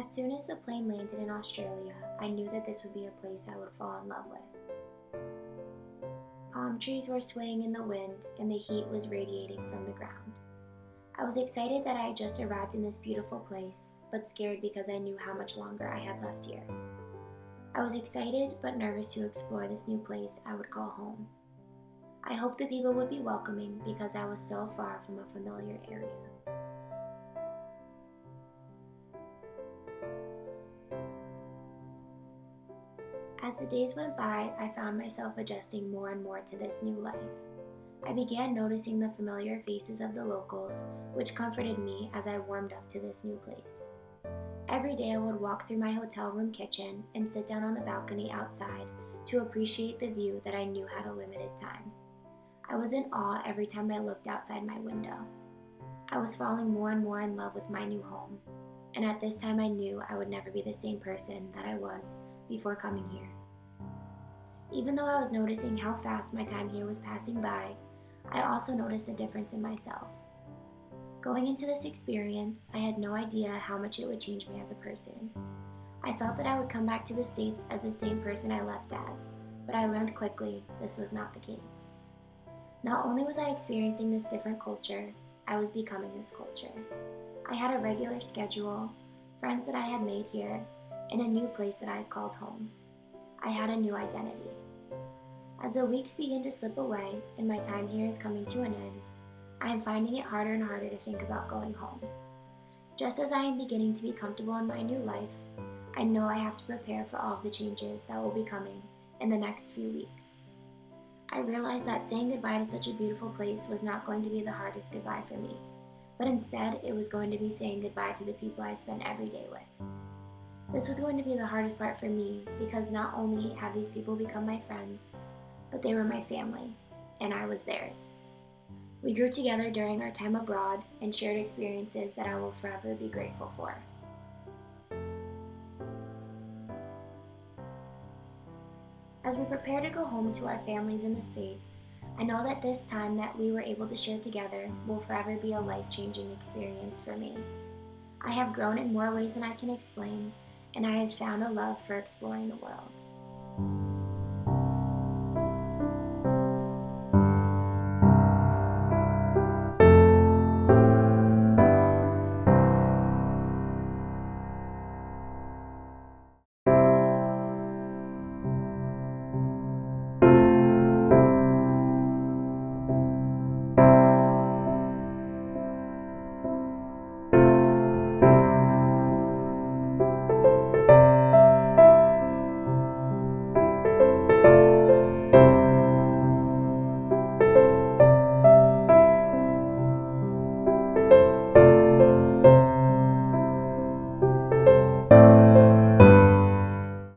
As soon as the plane landed in Australia, I knew that this would be a place I would fall in love with. Palm trees were swaying in the wind, and the heat was radiating from the ground. I was excited that I had just arrived in this beautiful place, but scared because I knew how much longer I had left here. I was excited but nervous to explore this new place I would call home. I hoped the people would be welcoming because I was so far from a familiar area. As the days went by, I found myself adjusting more and more to this new life. I began noticing the familiar faces of the locals, which comforted me as I warmed up to this new place. Every day I would walk through my hotel room kitchen and sit down on the balcony outside to appreciate the view that I knew had a limited time. I was in awe every time I looked outside my window. I was falling more and more in love with my new home, and at this time I knew I would never be the same person that I was before coming here. Even though I was noticing how fast my time here was passing by, I also noticed a difference in myself. Going into this experience, I had no idea how much it would change me as a person. I thought that I would come back to the States as the same person I left as, but I learned quickly this was not the case. Not only was I experiencing this different culture, I was becoming this culture. I had a regular schedule, friends that I had made here, and a new place that I had called home. I had a new identity. As the weeks begin to slip away and my time here is coming to an end, I am finding it harder and harder to think about going home. Just as I am beginning to be comfortable in my new life, I know I have to prepare for all of the changes that will be coming in the next few weeks. I realized that saying goodbye to such a beautiful place was not going to be the hardest goodbye for me, but instead it was going to be saying goodbye to the people I spent every day with. This was going to be the hardest part for me because not only have these people become my friends, but they were my family, and I was theirs. We grew together during our time abroad and shared experiences that I will forever be grateful for. As we prepare to go home to our families in the States, I know that this time that we were able to share together will forever be a life-changing experience for me. I have grown in more ways than I can explain, and I have found a love for exploring the world.